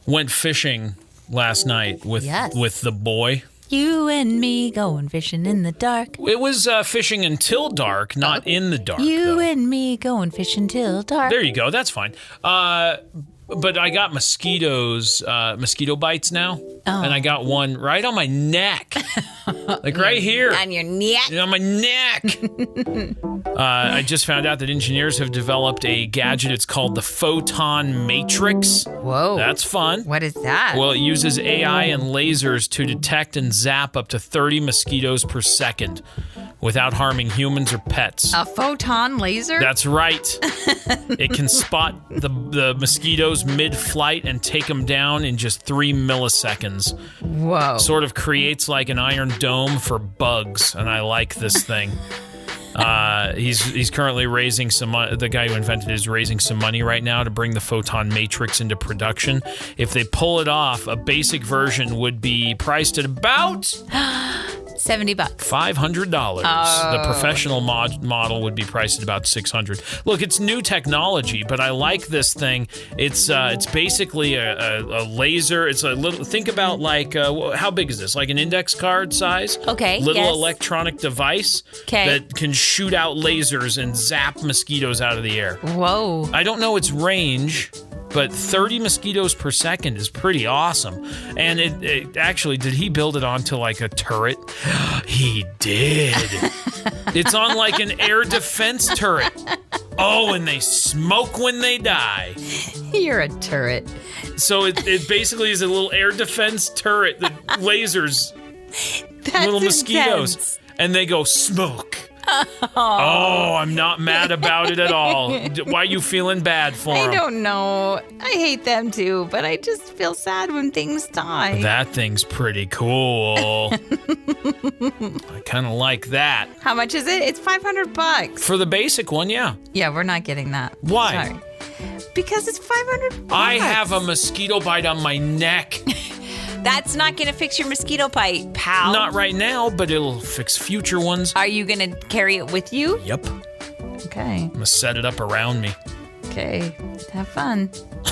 Went fishing last night with the boy. You and me going fishing in the dark. It was fishing until dark, not in the dark. You and me going fishing till dark. There you go. That's fine. But I got mosquito bites now. Oh. And I got one right on my neck. Like right here. On your neck? On my neck. I just found out that engineers have developed a gadget. It's called the Photon Matrix. Whoa. That's fun. What is that? Well, it uses AI and lasers to detect and zap up to 30 mosquitoes per second without harming humans or pets. A photon laser? That's right. It can spot the mosquitoes mid-flight and take them down in just 3 milliseconds. Whoa. Sort of creates like an iron dome for bugs, and I like this thing. He's currently raising some money. The guy who invented it is raising some money right now to bring the Photon Matrix into production. If they pull it off, a basic version would be priced at about $70. $500. Oh. The professional model would be priced at about $600. Look, it's new technology, but I like this thing. It's basically a laser. It's a little. Think about like how big is this? Like an index card size? Okay. Little electronic device that can shoot out lasers and zap mosquitoes out of the air. Whoa. I don't know its range, but 30 mosquitoes per second is pretty awesome. And it actually, did he build it onto like a turret? He did. It's on like an air defense turret. Oh, and they smoke when they die. You're a turret. So it basically is a little air defense turret that lasers That's little mosquitoes. Intense. And they go smoke. Oh, I'm not mad about it at all. Why are you feeling bad for them? I don't know. I hate them too, but I just feel sad when things die. That thing's pretty cool. I kind of like that. How much is it? It's $500. For the basic one, yeah. Yeah, we're not getting that. Why? Sorry. Because it's $500. I have a mosquito bite on my neck. That's not going to fix your mosquito bite, pal. Not right now, but it'll fix future ones. Are you going to carry it with you? Yep. Okay. I'm going to set it up around me. Okay. Have fun. All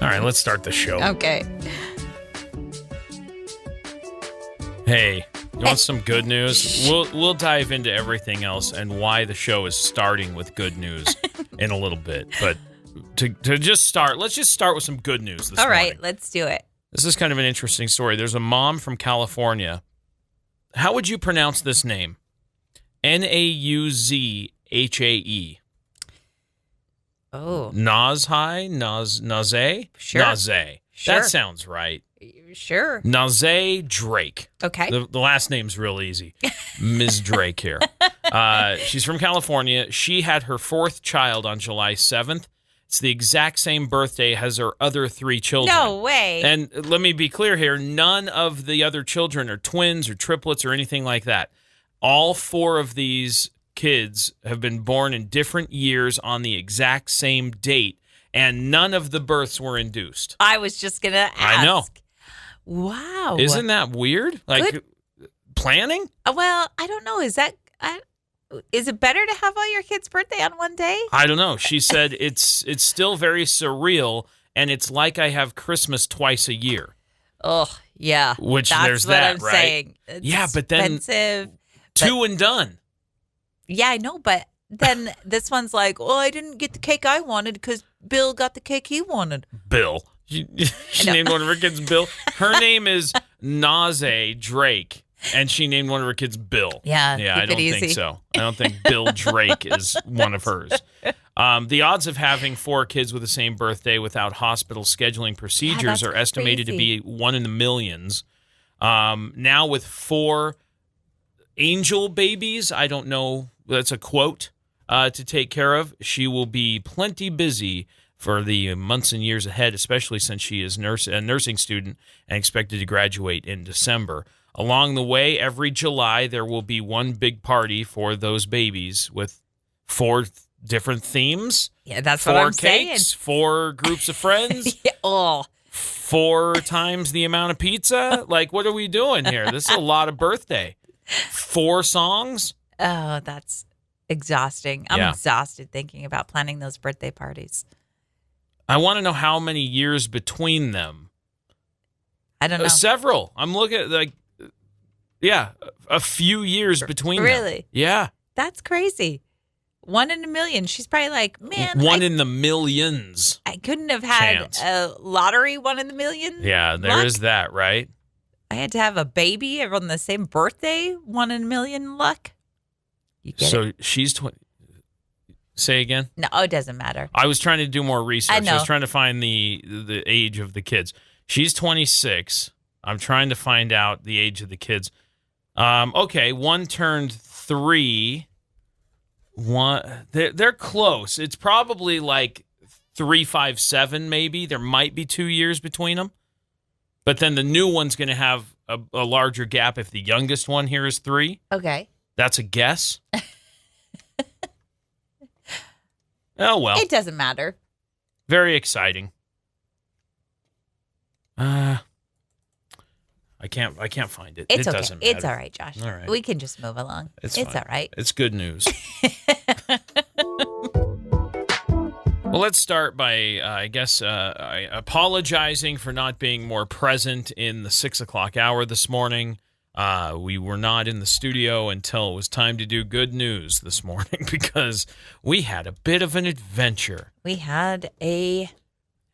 right, let's start the show. Okay. Hey, you want some good news? We'll dive into everything else and why the show is starting with good news in a little bit. But to just start, let's just start with some good news this morning. All right, let's do it. This is kind of an interesting story. There's a mom from California. How would you pronounce this name? Nauzhae. Oh. Nauzhae? Sure. Nauzhae. Sure. That sounds right. Sure. Nauzhae Drake. Okay. The last name's real easy. Ms. Drake here. She's from California. She had her 4th child on July 7th. It's the exact same birthday as her other 3 children. No way. And let me be clear here. None of the other children are twins or triplets or anything like that. All 4 of these kids have been born in different years on the exact same date, and none of the births were induced. I was just going to ask. I know. Wow. Isn't that weird? Like, Good. Planning? Well, I don't know. Is it better to have all your kids' birthday on one day? I don't know. She said it's still very surreal, and it's like I have Christmas twice a year. Oh, yeah. Which That's there's what that, I'm right? saying. It's yeah, but then expensive. two and done. Yeah, I know, but then this one's like, oh, I didn't get the cake I wanted because Bill got the cake he wanted. Bill. She named one of her kids Bill. Her name is Nauzhae Drake, and she named one of her kids Bill. Yeah, I don't think so. I don't think Bill Drake is one of hers. The odds of having 4 kids with the same birthday without hospital scheduling procedures are estimated to be 1 in the millions. Now with 4 angel babies, I don't know, that's a quote, to take care of, she will be plenty busy for the months and years ahead, especially since she is a nursing student and expected to graduate in December. Along the way, every July, there will be one big party for those babies with 4 different themes. Yeah, that's what I'm saying. 4 cakes, 4 groups of friends. Yeah, oh. 4 times the amount of pizza. Like, what are we doing here? This is a lot of birthday. 4 songs. Oh, that's exhausting. I'm exhausted thinking about planning those birthday parties. I want to know how many years between them. I don't know. Several. I'm looking at a few years between them. Really? Yeah. That's crazy. 1 in a million. She's probably like, man. One in the millions. I couldn't have had chance. a lottery 1 in the million. Yeah, there is that, right? I had to have a baby on the same birthday. 1 in a million luck. You get it? She's 20. Say again? No, it doesn't matter. I was trying to do more research. I know. I was trying to find the age of the kids. She's 26. I'm trying to find out the age of the kids. Okay, one turned 3. They're close. It's probably like 3, 5, 7 maybe. There might be 2 years between them. But then the new one's going to have a larger gap if the youngest one here is 3. Okay. That's a guess. Oh, well. It doesn't matter. Very exciting. I can't find it. It's It okay. doesn't matter. It's all right, Josh. All right. We can just move along. It's all fine. right. It's good news. Well, let's start by, apologizing for not being more present in the 6 o'clock hour this morning. We were not in the studio until it was time to do good news this morning because we had a bit of an adventure. We had I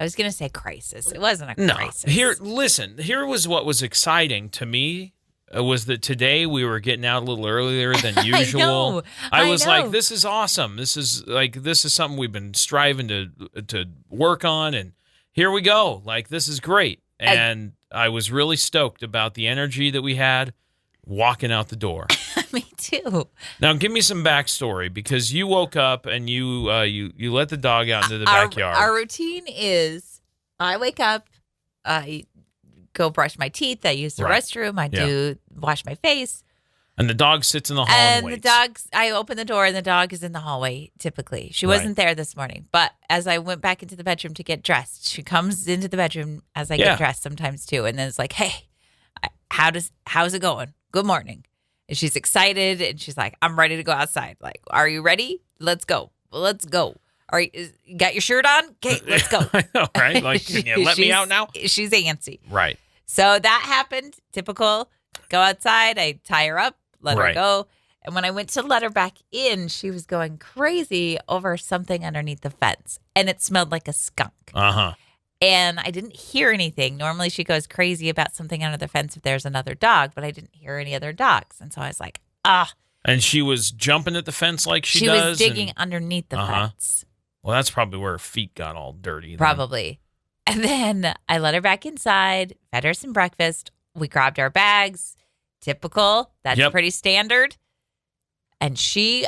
was going to say crisis. It wasn't a crisis. Here was what was exciting to me. Was that today we were getting out a little earlier than usual. I was like, this is awesome. This is something we've been striving to work on, and here we go. Like, this is great. And I was really stoked about the energy that we had walking out the door. Me too. Now, give me some backstory, because you woke up and you let the dog out into the backyard. Our routine is I wake up, I go brush my teeth, I use the restroom, I do wash my face. And the dog sits in the hall and waits. I open the door and the dog is in the hallway, typically. She wasn't there this morning. But as I went back into the bedroom to get dressed, she comes into the bedroom as I get dressed sometimes too. And then it's like, hey, how's it going? Good morning. And she's excited and she's like, I'm ready to go outside. Like, are you ready? Let's go. Let's go. All right, you got your shirt on? Okay, let's go. I know, right? Like, can you let me out now? She's antsy. Right. So that happened. Typical. Go outside. I tie her up, let her go. And when I went to let her back in, she was going crazy over something underneath the fence. And it smelled like a skunk. Uh-huh. And I didn't hear anything. Normally she goes crazy about something under the fence if there's another dog, but I didn't hear any other dogs. And so I was like, And she was jumping at the fence like she does? She was digging underneath the fence. Well, that's probably where her feet got all dirty. Probably. And then I let her back inside, fed her some breakfast. We grabbed our bags. Typical. That's pretty standard. And she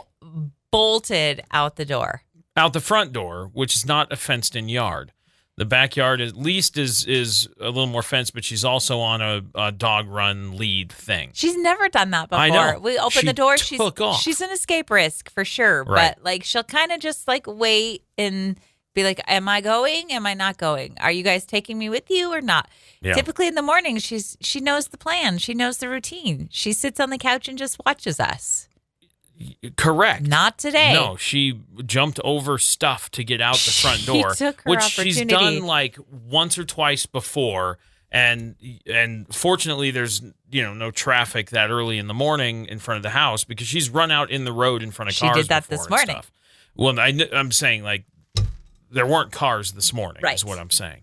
bolted out the door. Out the front door, which is not a fenced-in yard. The backyard at least is a little more fenced, but she's also on a dog run lead thing. She's never done that before. I know. We open the door. Off. She's an escape risk for sure. Right. But like she'll kind of just like wait and be like, am I going? Am I not going? Are you guys taking me with you or not? Yeah. Typically in the morning, she knows the plan. She knows the routine. She sits on the couch and just watches us. Correct. Not today. No, she jumped over stuff to get out the front door, took her which opportunity. she's done like once or twice before. And fortunately, there's no traffic that early in the morning in front of the house because she's run out in the road in front of cars. She did that this morning. Stuff. Well, I'm saying like there weren't cars this morning. Right. Is what I'm saying.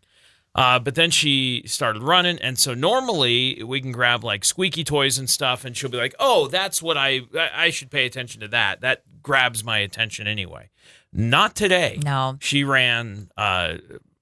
But then she started running, and so normally we can grab like squeaky toys and stuff, and she'll be like, "Oh, that's what I should pay attention to that. That grabs my attention anyway." Not today. No. She ran a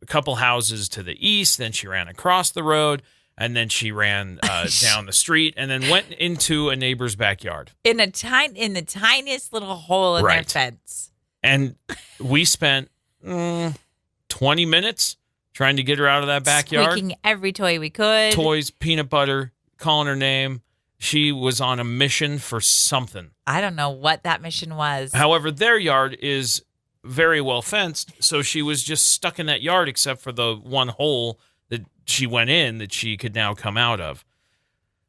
couple houses to the east, then she ran across the road, and then she ran down the street, and then went into a neighbor's backyard in the tiniest little hole in their fence. And we spent 20 minutes. Trying to get her out of that backyard. Squeaking every toy we could. Toys, peanut butter, calling her name. She was on a mission for something. I don't know what that mission was. However, their yard is very well fenced, so she was just stuck in that yard except for the one hole that she went in that she could now come out of.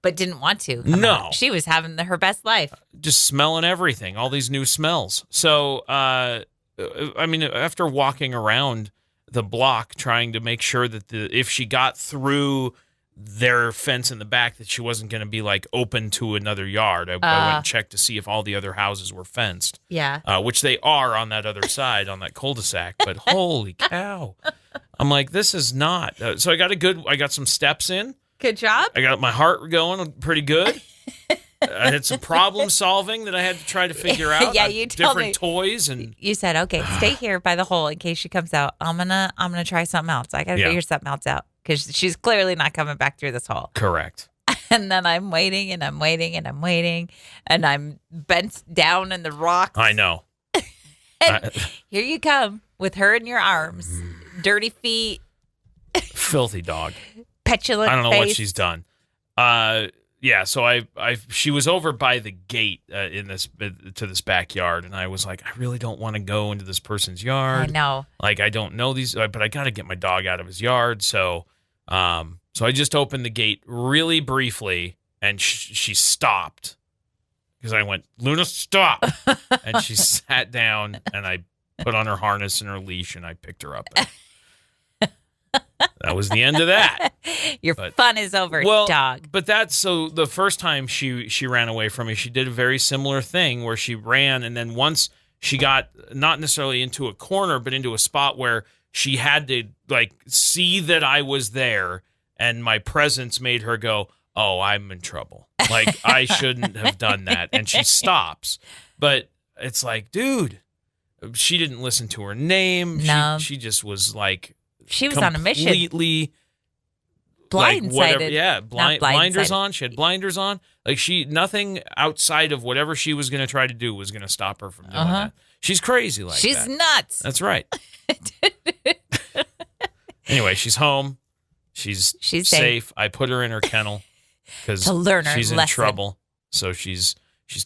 But didn't want to. No. She was having her best life. Just smelling everything, all these new smells. So, after walking around the block trying to make sure that if she got through their fence in the back, that she wasn't going to be like open to another yard. I went and checked to see if all the other houses were fenced. Yeah. Which they are on that other side, on that cul-de-sac. But holy cow. I'm like, this is not. So I got some steps in. Good job. I got my heart going pretty good. I had some problem solving that I had to try to figure out. Yeah, you told me. Different toys and you said, okay, stay here by the hole in case she comes out. I'm gonna try something else. I gotta figure something else out because she's clearly not coming back through this hole. Correct. And then I'm waiting and I'm waiting and I'm waiting and I'm bent down in the rocks. I know. And here you come with her in your arms, dirty feet, filthy dog, petulant. I don't know face. what she's done. Yeah, so she was over by the gate to this backyard, and I was like, I really don't want to go into this person's yard. I know. Like, I don't know these, but I got to get my dog out of his yard. So I just opened the gate really briefly, and she stopped because I went, Luna, stop, and she sat down, and I put on her harness and her leash, and I picked her up. That was the end of that. Your fun is over, dog. But so the first time she ran away from me, she did a very similar thing where she ran, and then once she got not necessarily into a corner, but into a spot where she had to like see that I was there, and my presence made her go, oh, I'm in trouble. Like, I shouldn't have done that. And she stops. But it's like, dude, she didn't listen to her name. No. She just was like, she was on a mission. Completely blindsided. Blinders on. She had blinders on. Like, nothing outside of whatever she was going to try to do was going to stop her from doing that. She's crazy like that. She's nuts. That's right. Anyway, she's home. She's safe. I put her in her kennel because she's in trouble. So she's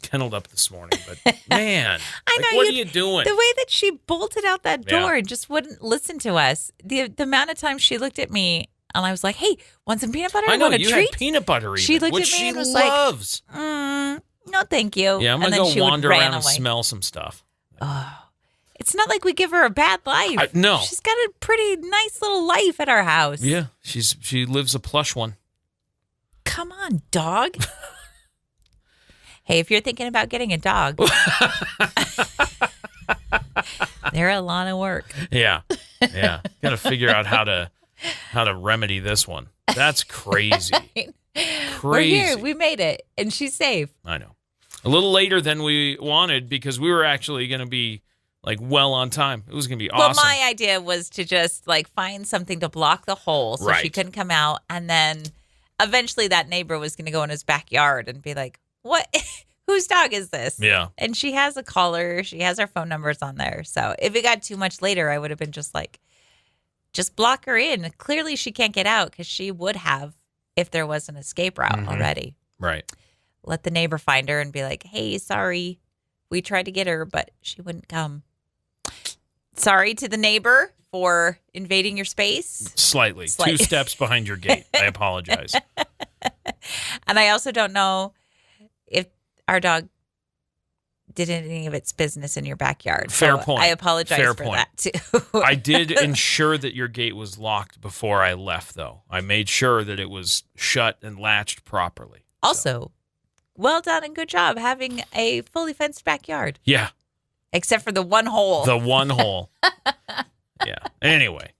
kenneled up this morning. But man, I know, what are you doing? The way that she bolted out that door and just wouldn't listen to us. The amount of times she looked at me and I was like, "Hey, want some peanut butter? I know want a you treat?" had peanut butter. Even, she looked which at me and was loves. like, "No, thank you." Yeah, I'm gonna go wander around and smell some stuff. Oh. It's not like we give her a bad life. No. She's got a pretty nice little life at our house. Yeah, she lives a plush one. Come on, dog. Hey, if you're thinking about getting a dog, they're a lot of work. Yeah. Got to figure out how to remedy this one. That's crazy. Right? Crazy. We're here. We made it, and she's safe. I know. A little later than we wanted because we were actually going to be like well on time. It was going to be awesome. Well, my idea was to just like find something to block the hole so she couldn't come out. And then eventually that neighbor was going to go in his backyard and be like, what? Whose dog is this? Yeah. And she has a caller. She has our phone numbers on there. So if it got too much later, I would have been just like, just block her in. Clearly she can't get out because she would have if there was an escape route already. Right. Let the neighbor find her and be like, hey, sorry. We tried to get her, but she wouldn't come. Sorry to the neighbor for invading your space. Slightly. 2 steps behind your gate. I apologize. And I also don't know if our dog did any of its business in your backyard. Fair so point. I apologize for that, too. I did ensure that your gate was locked before I left, though. I made sure that it was shut and latched properly. Also, well done and good job having a fully fenced backyard. Yeah. Except for the one hole. The one hole. Yeah. Anyway,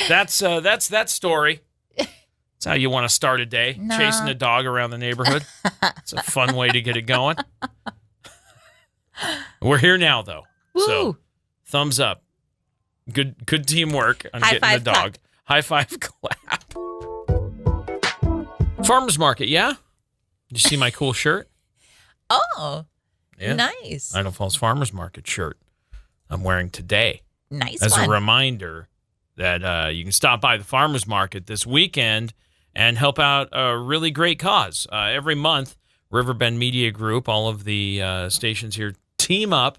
that's that story. That's how you want to start a day, chasing a dog around the neighborhood. It's a fun way to get it going. We're here now, though. Woo. So, thumbs up. Good teamwork on getting the dog. Clap. High five clap. Farmers Market, yeah? Did you see my cool shirt? Oh. Yeah. Nice. Idaho Falls Farmers Market shirt I'm wearing today. Nice as one. a reminder that you can stop by the farmers market this weekend and help out a really great cause. Every month, Riverbend Media Group, all of the stations here, team up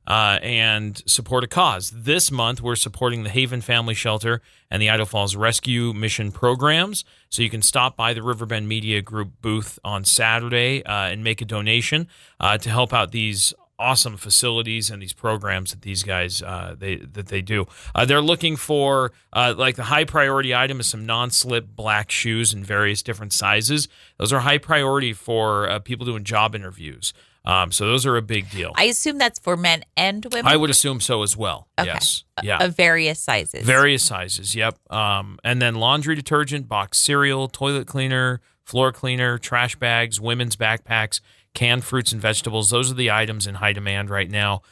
and support a cause. This month, we're supporting the Haven Family Shelter and the Idaho Falls Rescue Mission programs. So you can stop by the Riverbend Media Group booth on Saturday and make a donation to help out these awesome facilities and these programs that these guys they do. They're looking for like the high priority item is some non-slip black shoes in various different sizes. Those are high priority for people doing job interviews. So those are a big deal. I assume that's for men and women? I would assume so as well. Okay. Yes. Yeah. Of various sizes. Various sizes, yep. And then laundry detergent, box cereal, toilet cleaner, floor cleaner, trash bags, women's backpacks, canned fruits and vegetables. Those are the items in high demand right now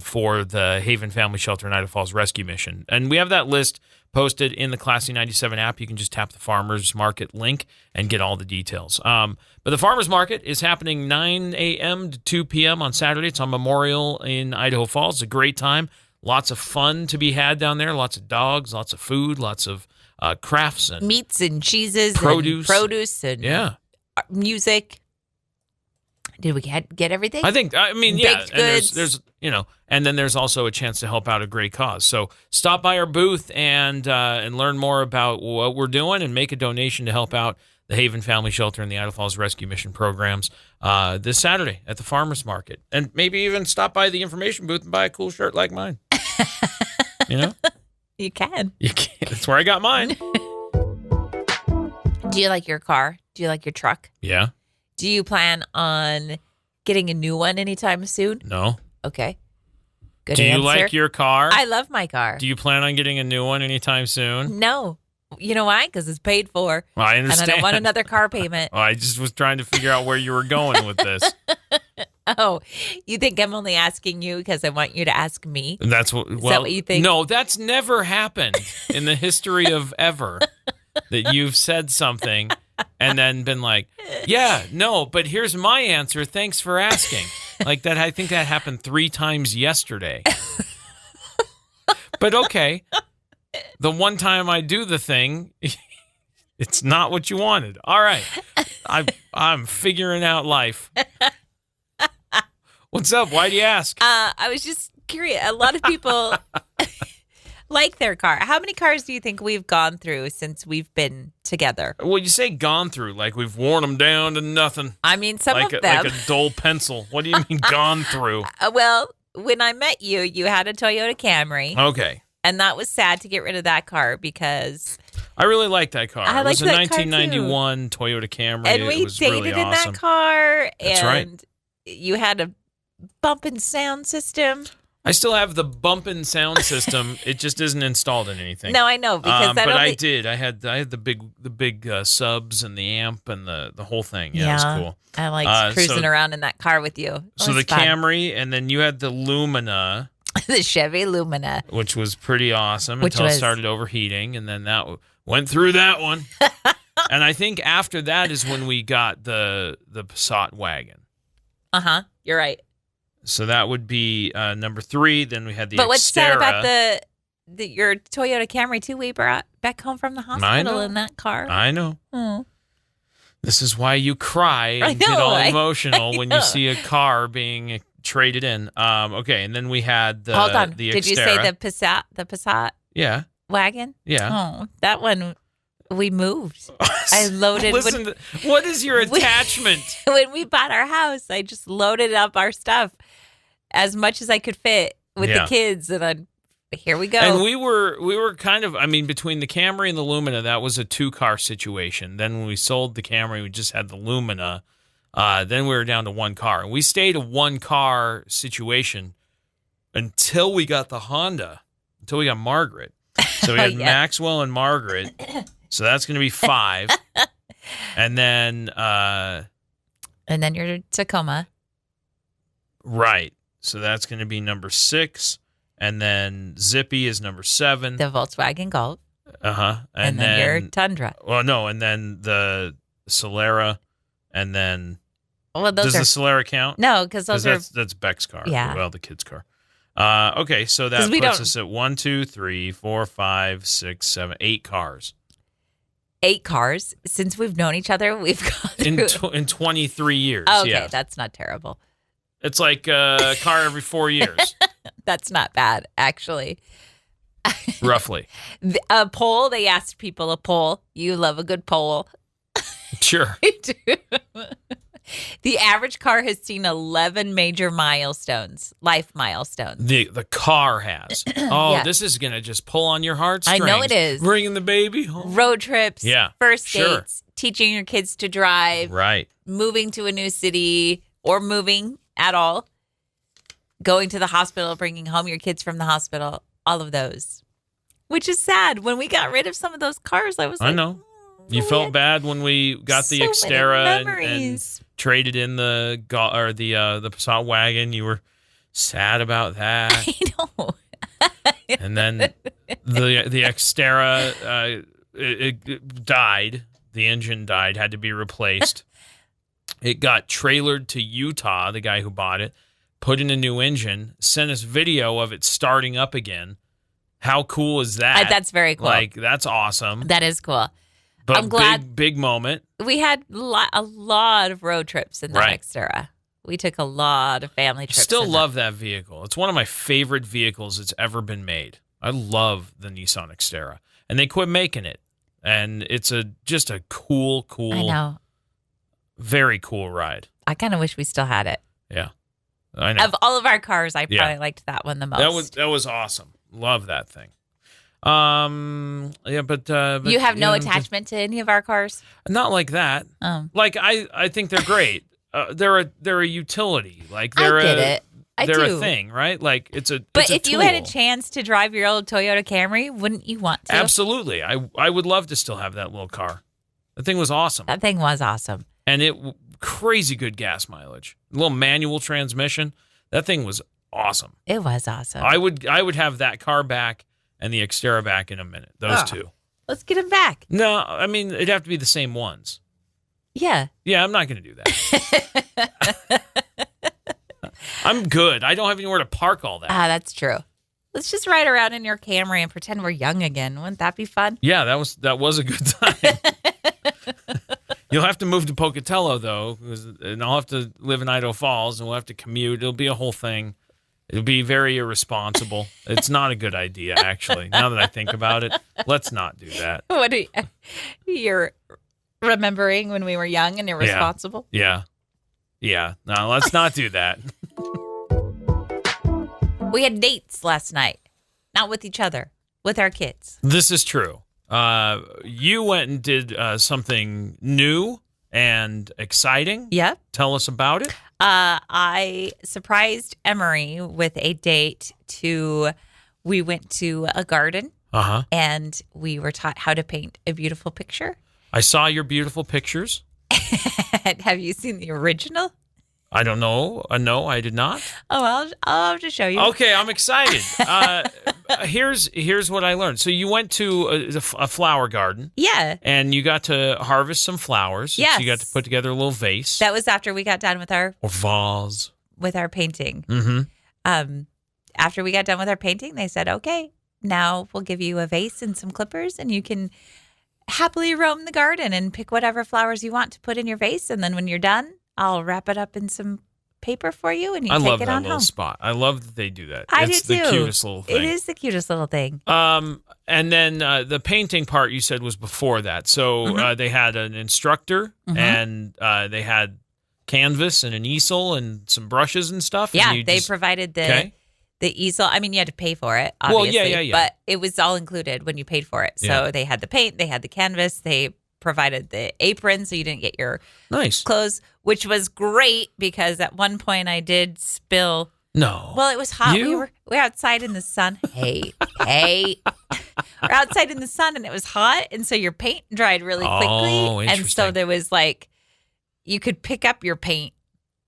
for the Haven Family Shelter and Idaho Falls Rescue Mission. And we have that list posted in the Classy 97 app. You can just tap the Farmers Market link and get all the details. But the Farmers Market is happening 9 a.m. to 2 p.m. on Saturday. It's on Memorial in Idaho Falls. It's a great time. Lots of fun to be had down there. Lots of dogs, lots of food, lots of crafts and meats and cheeses, produce and music. Did we get everything? I mean, yeah. Baked goods. There's and then there's also a chance to help out a great cause. So stop by our booth and learn more about what we're doing and make a donation to help out the Haven Family Shelter and the Idaho Falls Rescue Mission programs this Saturday at the Farmers Market. And maybe even stop by the information booth and buy a cool shirt like mine. You can. That's where I got mine. Do you like your car? Do you like your truck? Yeah. Do you plan on getting a new one anytime soon? No. Okay. Good Do answer. you like your car? I love my car. Do you plan on getting a new one anytime soon? No. You know why? Because it's paid for. Well, I understand. And I don't want another car payment. Well, I just was trying to figure out where you were going with this. Oh, you think I'm only asking you because I want you to ask me? And that's what. Is that what you think? No, that's never happened in the history of ever that you've said something and then been like, yeah, no, but here's my answer. Thanks for asking. Like that. I think that happened 3 times yesterday. But okay. The one time I do the thing, it's not what you wanted. All right. I'm figuring out life. What's up? Why do you ask? I was just curious. A lot of people like their car. How many cars do you think we've gone through since we've been together? Well, you say gone through, like we've worn them down to nothing. I mean, some like of them. Like a dull pencil. What do you mean gone through? Well, when I met you, you had a Toyota Camry. Okay. And that was sad to get rid of that car because I really liked that car. It was a 1991 Toyota Camry. And we it was dated really in awesome. that car. That's right. And you had a bumping sound system. I still have the bumping sound system. It just isn't installed in anything. No, I know because but I did. I had the big subs and the amp and the whole thing. Yeah, it was cool. I liked cruising around in that car with you. So the fun. Camry, and then you had the Lumina. The Chevy Lumina. Which was pretty awesome until it started overheating, and then that went through that one. And I think after that is when we got the Passat wagon. Uh-huh. You're right. So that would be number 3. Then we had the But Xterra. What's sad about your Toyota Camry, too, we brought back home from the hospital in that car? I know. Oh. This is why you cry and get all emotional when you see a car being traded in. Okay, and then we had the Hold on. the Did you say the Passat Yeah. wagon? Yeah. Oh, that one we moved. I loaded. Listen, what is your attachment? When we bought our house, I just loaded up our stuff as much as I could fit with the kids, and then here we go. And we were kind of, I mean, between the Camry and the Lumina, that was a 2-car situation. Then when we sold the Camry, we just had the Lumina. Then we were down to 1 car. And we stayed a 1-car situation until we got the Honda, until we got Margaret. So we had Maxwell and Margaret. So that's going to be 5. And then your Tacoma. Right. So that's going to be number 6. And then Zippy is number 7. The Volkswagen Golf. Uh-huh. And then your Tundra. Well, no, and then the Solera, and then does the Solera count? No, because that's Beck's car. Yeah. Well, the kid's car. Okay, so that puts us at 1, 2, 3, 4, 5, 6, 7, 8 cars. 8 cars since we've known each other. We've gone through in 23 years. Okay, yeah. That's not terrible. It's like a car every 4 years. That's not bad, actually. Roughly. A poll. They asked people a poll. You love a good poll. Sure. I do. The average car has seen 11 major milestones, life milestones. The car has. Oh, Yeah. this is going to just pull on your heartstrings. I know it is. Bringing the baby home. Road trips, first sure. dates, teaching your kids to drive, Right. moving to a new city or moving at all, going to the hospital, bringing home your kids from the hospital, all of those. Which is sad. When we got rid of some of those cars, I was like, I know. You felt bad when we got the Xterra and traded in the Passat wagon. You were sad about that. I know. And then the Xterra it died. The engine died, had to be replaced. It got trailered to Utah, the guy who bought it, put in a new engine, sent us video of it starting up again. How cool is that? That's very cool. Like, that's awesome. That is cool. But I'm glad big moment. we had a lot of road trips in the Xterra. We took a lot of family trips. Still love that vehicle. It's one of my favorite vehicles that's ever been made. I love the Nissan Xterra. And they quit making it. And it's just a cool, I know. very cool ride. I kind of wish we still had it. Yeah. I know. Of all of our cars, I probably liked that one the most. That was awesome. Love that thing. But you have no attachment to any of our cars? Not like that. Like I think they're great. They're a utility. Like they're I get it. They're a thing, right? Like it's a. But if tool. you had a chance to drive your old Toyota Camry, wouldn't you want to? Absolutely. I would love to still have that little car. That thing was awesome. That thing was awesome. And it crazy good gas mileage. A little manual transmission. That thing was awesome. It was awesome. I would have that car back and the Xterra back in a minute. Those two. Let's get them back. No, I mean it'd have to be the same ones. Yeah. Yeah, I'm not going to do that. I'm good. I don't have anywhere to park all that. That's true. Let's just ride around in your Camry and pretend we're young again. Wouldn't that be fun? Yeah, that was a good time. You'll have to move to Pocatello, though, and I'll have to live in Idaho Falls, and we'll have to commute. It'll be a whole thing. It'll be very irresponsible. It's not a good idea, actually. Now that I think about it, let's not do that. What you're remembering when we were young and irresponsible? Yeah. No, let's not do that. We had dates last night, not with each other, with our kids. This is true. You went and did something new and exciting. Yep. Tell us about it. I surprised Emery with a date we went to a garden and we were taught how to paint a beautiful picture. I saw your beautiful pictures. Have you seen the original? I don't know. No, I did not. Oh, I'll have to show you. Okay, I'm excited. Here's what I learned. So you went to a flower garden. Yeah. And you got to harvest some flowers. Yes. So you got to put together a little vase. That was after we got done with our vase. With our painting. Mm-hmm. After we got done with our painting, they said, "Okay, now we'll give you a vase and some clippers, and you can happily roam the garden and pick whatever flowers you want to put in your vase. And then when you're done, I'll wrap it up in some paper for you, and you take it on home." I love that little spot. I love that they do that. I it's do too. The cutest little thing. It is the cutest little thing. And then the painting part you said was before that. So they had an instructor, and they had canvas and an easel and some brushes and stuff. Yeah, and they provided the easel. I mean, you had to pay for it, obviously. Well, yeah. But it was all included when you paid for it. So they had the paint, they had the canvas, they provided the apron so you didn't get your clothes, which was great because at one point I did spill. No. Well, it was hot. We were outside in the sun. Hey. We're outside in the sun and it was hot. And so your paint dried really quickly. Oh, and so there was you could pick up your paint,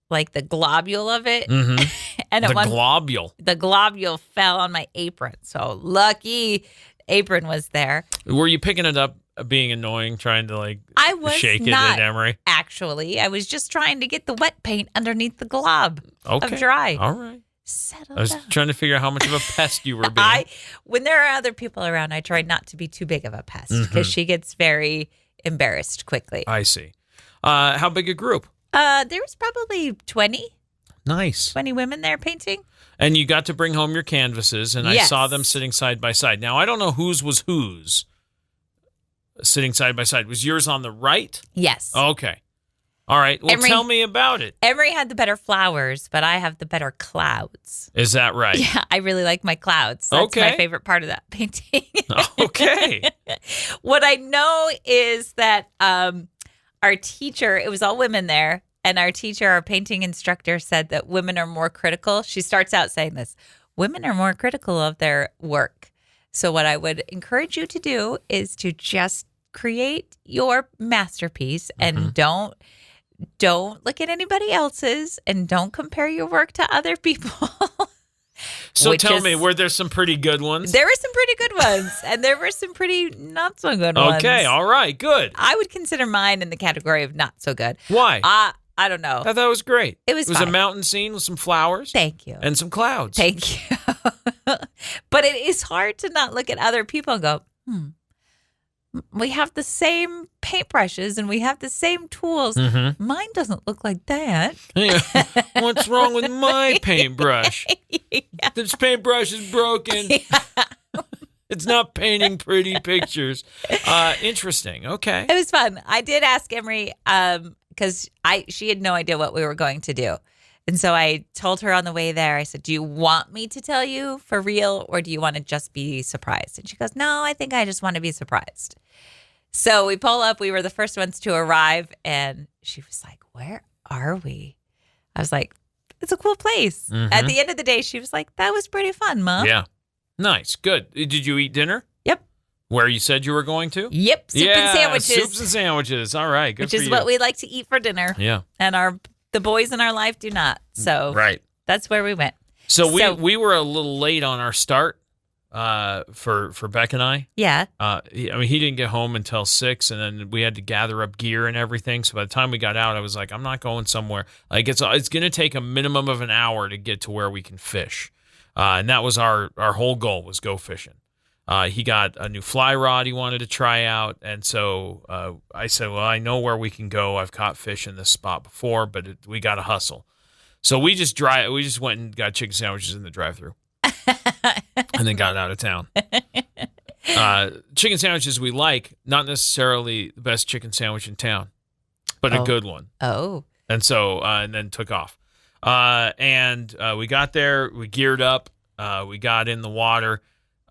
like the globule of it. Mm-hmm. And the globule fell on my apron. So lucky apron was there. Were you picking it up, being annoying, trying to shake it at Emery? Actually, I was just trying to get the wet paint underneath the glob of dry. All right. Settle I was down. trying to figure out how much of a pest you were being. When there are other people around, I try not to be too big of a pest because she gets very embarrassed quickly. I see. How big a group? There was probably 20. Nice. 20 women there painting. And you got to bring home your canvases, and I saw them sitting side by side. Now, I don't know whose was whose sitting side by side. Was yours on the right? Yes. Okay. All right. Well, tell me about it. Emery had the better flowers, but I have the better clouds. Is that right? Yeah, I really like my clouds. That's my favorite part of that painting. Okay. What I know is that our teacher, it was all women there, and our teacher, our painting instructor, said that women are more critical. She starts out saying this, women are more critical of their work. So what I would encourage you to do is to just create your masterpiece and don't look at anybody else's and don't compare your work to other people. So tell me, were there some pretty good ones? There were some pretty good ones, and there were some pretty not so good ones. Okay, all right, good. I would consider mine in the category of not so good. Why? I don't know. I thought it was great. It was a mountain scene with some flowers. Thank you. And some clouds. Thank you. But it is hard to not look at other people and go, we have the same paintbrushes and we have the same tools. Mine doesn't look like that. Yeah. What's wrong with my paintbrush? Yeah. This paintbrush is broken. Yeah. It's not painting pretty pictures. Interesting. Okay. It was fun. I did ask Emery because she had no idea what we were going to do. And so I told her on the way there, I said, do you want me to tell you for real or do you want to just be surprised? And she goes, no, I think I just want to be surprised. So we pull up. We were the first ones to arrive. And she was like, where are we? I was like, it's a cool place. At the end of the day, she was like, that was pretty fun, Mom. Yeah. Nice. Good. Did you eat dinner? Yep. Where you said you were going to? Yep. Soup and sandwiches. Soups and sandwiches. All right. Good Which is what we like to eat for dinner. Yeah. And the boys in our life do not. So that's where we went. So we were a little late on our start for Beck and I. Yeah. He didn't get home until 6, and then we had to gather up gear and everything. So by the time we got out, I was like, I'm not going somewhere. Like it's going to take a minimum of an hour to get to where we can fish. And that was our whole goal, was go fishing. He got a new fly rod he wanted to try out. And so I said, well, I know where we can go. I've caught fish in this spot before, but we got to hustle. So we just went and got chicken sandwiches in the drive-thru and then got out of town. Chicken sandwiches we like, not necessarily the best chicken sandwich in town, but a good one. Oh. And so, and then took off. And we got there, we geared up, we got in the water.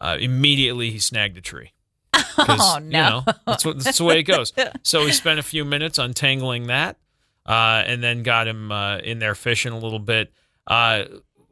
Immediately he snagged a tree. Oh, no. That's the way it goes. So we spent a few minutes untangling that, and then got him in there fishing a little bit.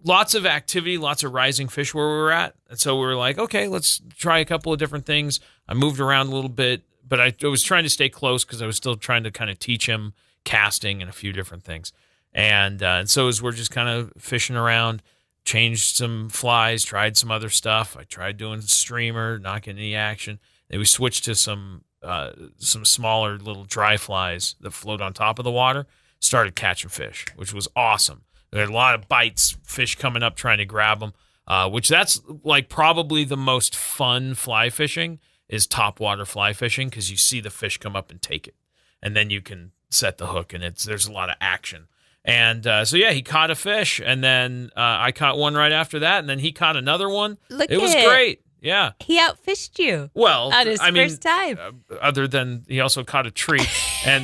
Lots of activity, lots of rising fish where we were at. And so we were like, okay, let's try a couple of different things. I moved around a little bit, but I was trying to stay close because I was still trying to kind of teach him casting and a few different things. And so as we're just kind of fishing around, changed some flies, tried some other stuff. I tried doing streamer, not getting any action. Then we switched to some smaller little dry flies that float on top of the water. Started catching fish, which was awesome. There had a lot of bites, fish coming up trying to grab them, which that's like probably the most fun fly fishing is topwater fly fishing because you see the fish come up and take it. And then you can set the hook and there's a lot of action. And so, he caught a fish, and then I caught one right after that, and then he caught another one. It was great. Yeah. He outfished you. Well, on his first time. Other than he also caught a tree, and,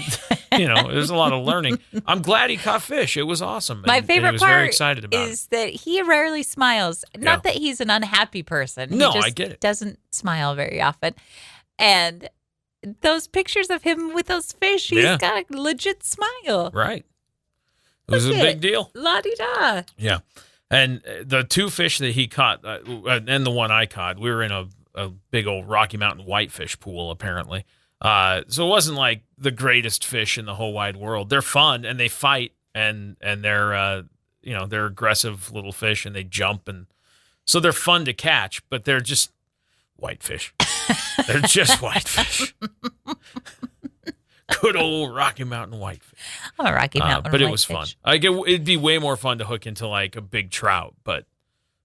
there's a lot of learning. I'm glad he caught fish. It was awesome. My favorite he was part very excited about is that he rarely smiles. Not that he's an unhappy person. No, he just I get it. Doesn't smile very often. And those pictures of him with those fish, he's got a legit smile. Right. It was a big deal. La-di-da. Yeah. And the two fish that he caught, and the one I caught, we were in a big old Rocky Mountain whitefish pool, apparently. So it wasn't like the greatest fish in the whole wide world. They're fun, and they fight, and they're, they're aggressive little fish, and they jump. And so they're fun to catch, but they're just whitefish. They're just whitefish. Good old Rocky Mountain whitefish. Oh, Rocky Mountain but it was fun. It'd be way more fun to hook into like a big trout, but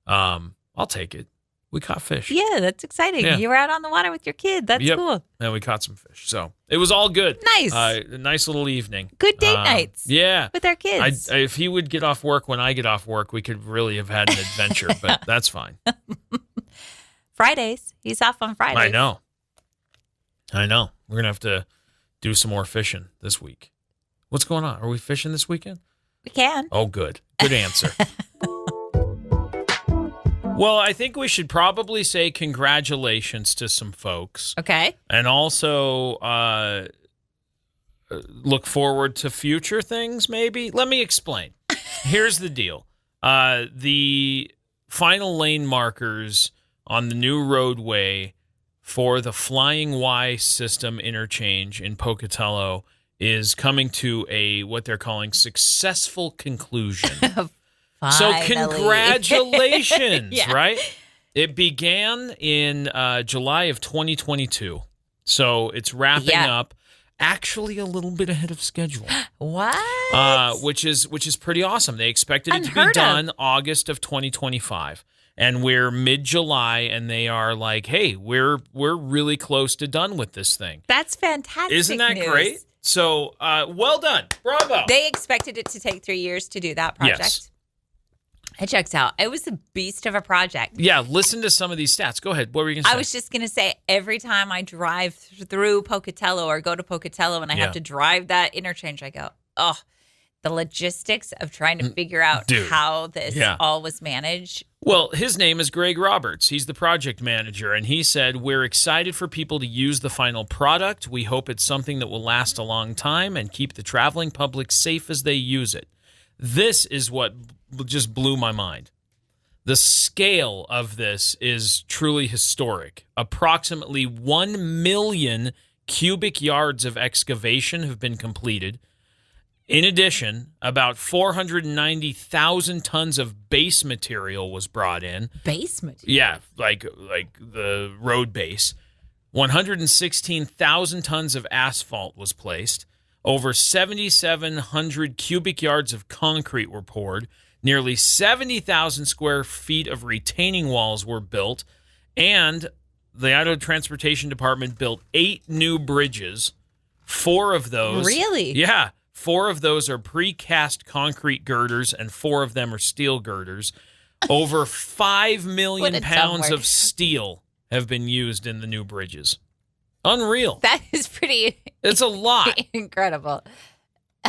I'll take it. We caught fish. Yeah, that's exciting. Yeah. You were out on the water with your kid. That's cool. And we caught some fish. So it was all good. Nice. A nice little evening. Good date nights. Yeah. With our kids. If he would get off work when I get off work, we could really have had an adventure, but that's fine. Fridays. He's off on Fridays. I know. We're going to have to do some more fishing this week. What's going on? Are we fishing this weekend? We can. Oh, good. Good answer. Well, I think we should probably say congratulations to some folks. Okay. And also look forward to future things, maybe. Let me explain. Here's the deal. The final lane markers on the new roadway for the Flying Y system interchange in Pocatello is coming to what they're calling successful conclusion. So congratulations, Yeah. right? It began in July of 2022. So it's wrapping up actually a little bit ahead of schedule. What? Which is pretty awesome. They expected it to be done August of 2025. And we're mid-July, and they are like, hey, we're really close to done with this thing. That's fantastic. Isn't that news. great? So, well done. Bravo. They expected it to take 3 years to do that project. Yes. It checks out. It was a beast of a project. Yeah, listen to some of these stats. Go ahead. What were you going to say? I was just going to say, every time I drive through Pocatello or go to Pocatello and I have to drive that interchange, I go, oh, the logistics of trying to figure out how this all was managed. Well, his name is Greg Roberts. He's the project manager, and he said, we're excited for people to use the final product. We hope it's something that will last a long time and keep the traveling public safe as they use it. This is what just blew my mind. The scale of this is truly historic. Approximately 1 million cubic yards of excavation have been completed. In addition, about 490,000 tons of base material was brought in. Base material? Yeah, like the road base. 116,000 tons of asphalt was placed. Over 7,700 cubic yards of concrete were poured. Nearly 70,000 square feet of retaining walls were built. And the Idaho Transportation Department built 8 new bridges. 4 of those. Really? Yeah. 4 of those are precast concrete girders, and 4 of them are steel girders. Over 5 million pounds of steel have been used in the new bridges. Unreal. That is pretty. It's a lot. Incredible.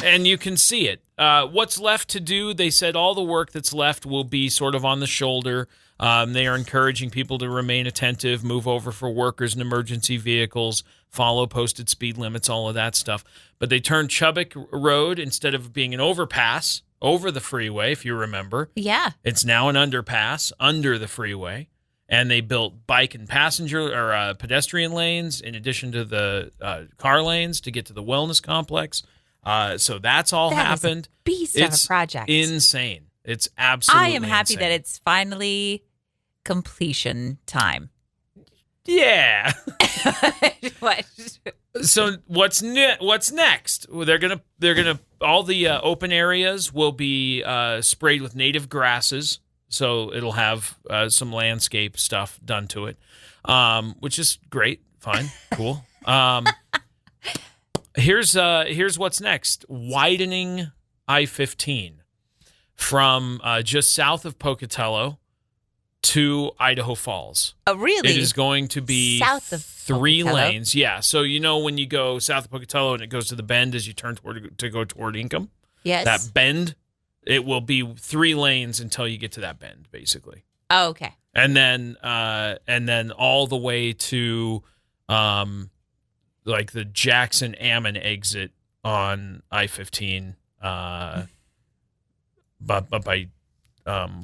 And you can see it. What's left to do, they said all the work that's left will be sort of on the shoulder. They are encouraging people to remain attentive, move over for workers and emergency vehicles, follow posted speed limits, all of that stuff. But they turned Chubbuck Road, instead of being an overpass over the freeway, if you remember. Yeah. It's now an underpass under the freeway. And they built bike and passenger or pedestrian lanes in addition to the car lanes to get to the wellness complex. So that's all happened. Beast of a project. Insane. It's absolutely I am happy insane. that it's finally completion time. Yeah. What? So what's next? Well, they're gonna all the open areas will be sprayed with native grasses, so it'll have some landscape stuff done to it, which is great. Fine, cool. Here's what's next: widening I-15 from just south of Pocatello to Idaho Falls. Oh, really? It is going to be south of 3 Pocatello? lanes. Yeah. So you know when you go south of Pocatello and it goes to the bend as you turn to go toward Ingham? Yes. That bend, it will be 3 lanes until you get to that bend, basically. Oh, okay. And then all the way to like the Jackson Ammon exit on I-15 by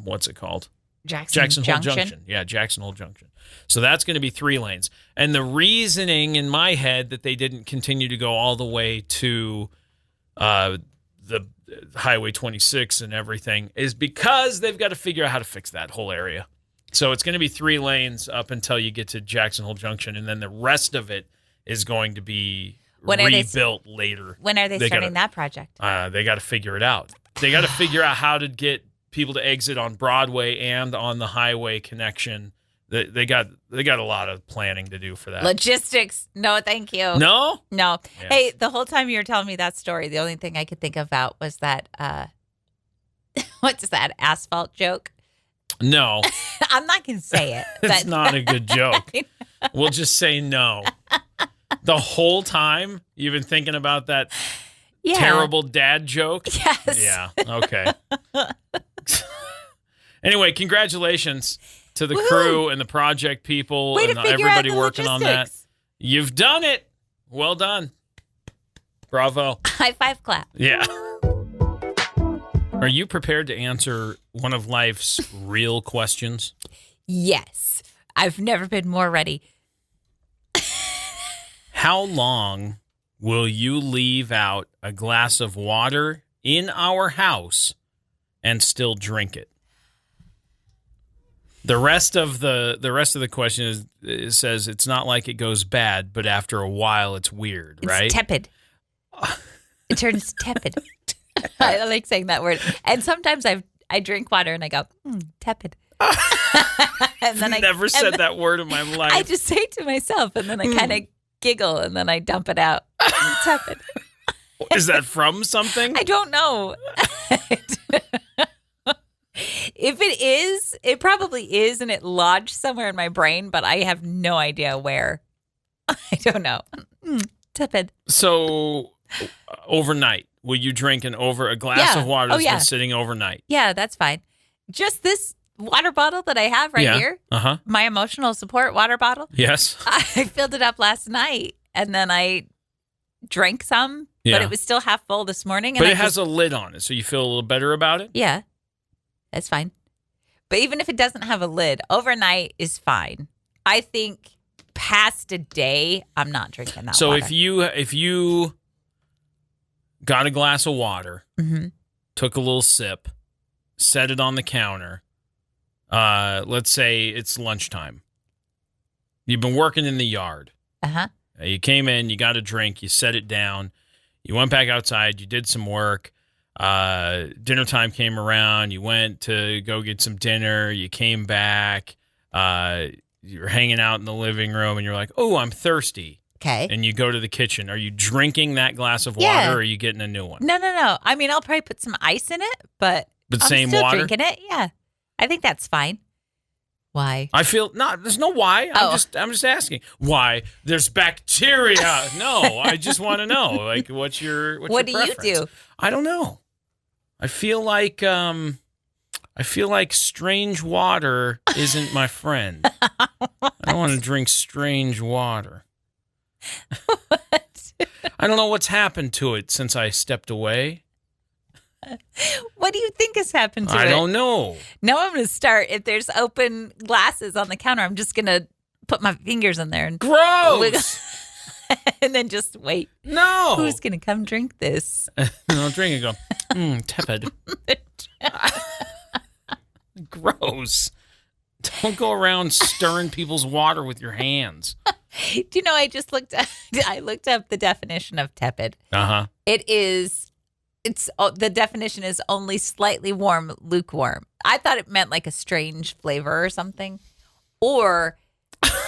what's it called? Jackson Hole Junction. Yeah, Jackson Hole Junction. So that's going to be 3 lanes. And the reasoning in my head that they didn't continue to go all the way to the Highway 26 and everything is because they've got to figure out how to fix that whole area. So it's going to be 3 lanes up until you get to Jackson Hole Junction, and then the rest of it is going to be rebuilt later. When are they starting that project? They got to figure it out. They got to figure out how to get people to exit on Broadway and on the highway connection. They got a lot of planning to do for that. Logistics. No, thank you. No? No. Yeah. Hey, the whole time you were telling me that story, the only thing I could think about was that, what's that, asphalt joke? No. I'm not going to say it. It's not a good joke. We'll just say no. The whole time you've been thinking about that terrible dad joke? Yes. Yeah. Okay. Anyway, congratulations to the Woo-hoo. crew and the project people Way and to figure everybody out the working on that. logistics. You've done it. Well done. Bravo. High five clap. Yeah. Are you prepared to answer one of life's real questions? Yes. I've never been more ready. How long will you leave out a glass of water in our house and still drink it? The rest of the question is, it says it's not like it goes bad, but after a while it's weird, right? It's tepid. It turns tepid. I like saying that word. And sometimes I drink water and I go, tepid. And then I've never said that word in my life. I just say it to myself and then I kind of giggle and then I dump it out. Tepid. Is that from something? I don't know. If it is, it probably is, and it lodged somewhere in my brain, but I have no idea where. I don't know. Tepid. So, overnight, will you drink a glass of water that's been sitting overnight? Yeah, that's fine. Just this water bottle that I have right here, my emotional support water bottle. Yes. I filled it up last night, and then I drank some, but it was still half full this morning. And but it has a lid on it, so you feel a little better about it? Yeah. That's fine. But even if it doesn't have a lid, overnight is fine. I think past a day, I'm not drinking that water. So if you got a glass of water, took a little sip, set it on the counter, let's say it's lunchtime. You've been working in the yard. You came in, you got a drink, you set it down, you went back outside, you did some work. Dinner time came around. You went to go get some dinner. You came back. You're hanging out in the living room, and you're like, "Oh, I'm thirsty." Okay. And you go to the kitchen. Are you drinking that glass of water, or are you getting a new one? No. I mean, I'll probably put some ice in it, but I'm same still water? drinking it. Yeah, I think that's fine. Why? I feel there's no why. I'm just asking why. There's bacteria. No, I just want to know. Like, what's your what do preference? you do? I don't know. I feel like strange water isn't my friend. I don't want to drink strange water. What? I don't know what's happened to it since I stepped away. What do you think has happened to it? I don't know. Now I'm going to start. If there's open glasses on the counter, I'm just going to put my fingers in there and gross. And then just wait. No. Who's going to come drink this? I'll drink and go, tepid. Gross. Don't go around stirring people's water with your hands. Do you know, I looked up the definition of tepid. The definition is only slightly warm, lukewarm. I thought it meant like a strange flavor or something. Or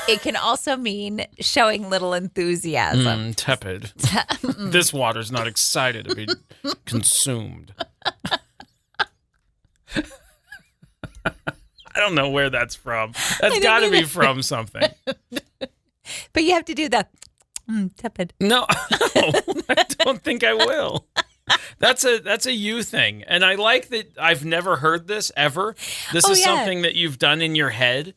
it can also mean showing little enthusiasm. Tepid. This water's not excited to be consumed. I don't know where that's from. That's got to be from something. But you have to do the tepid. No, I don't think I will. That's a you thing. And I like that I've never heard this ever. This is something that you've done in your head.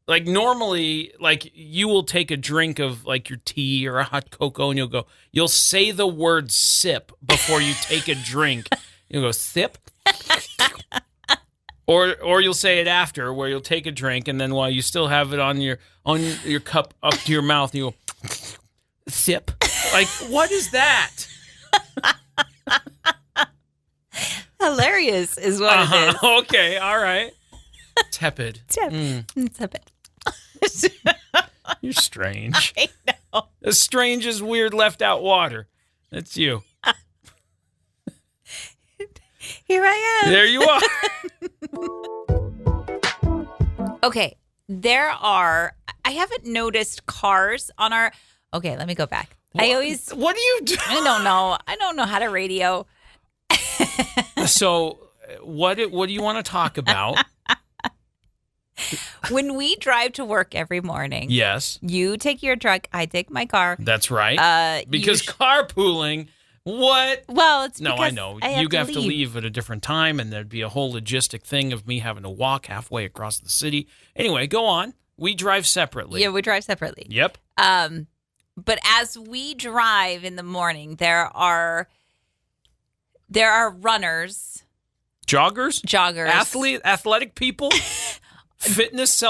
Like normally, like you will take a drink of like your tea or a hot cocoa and you'll say the word sip before you take a drink. You'll go sip. Or you'll say it after where you'll take a drink and then while you still have it on your cup up to your mouth, you go sip. Like, what is that? Hilarious is what it is. Okay, all right. Tepid. Tepid. You're strange. I know. As strange as weird left out water. That's you. Here I am. There you are. Okay. I haven't noticed cars on our. Okay, let me go back. What do you do? I don't know. I don't know how to radio. So, what do you want to talk about? When we drive to work every morning, yes, you take your truck, I take my car. That's right. Because carpooling What? Well, it's No, because I know. I You have to leave. leave at a different time, and there'd be a whole logistic thing of me having to walk halfway across the city. Anyway, go on. We drive separately. Yeah, we drive separately. Yep. But as we drive in the morning, there are runners, Joggers? joggers, Athletic people? Fitness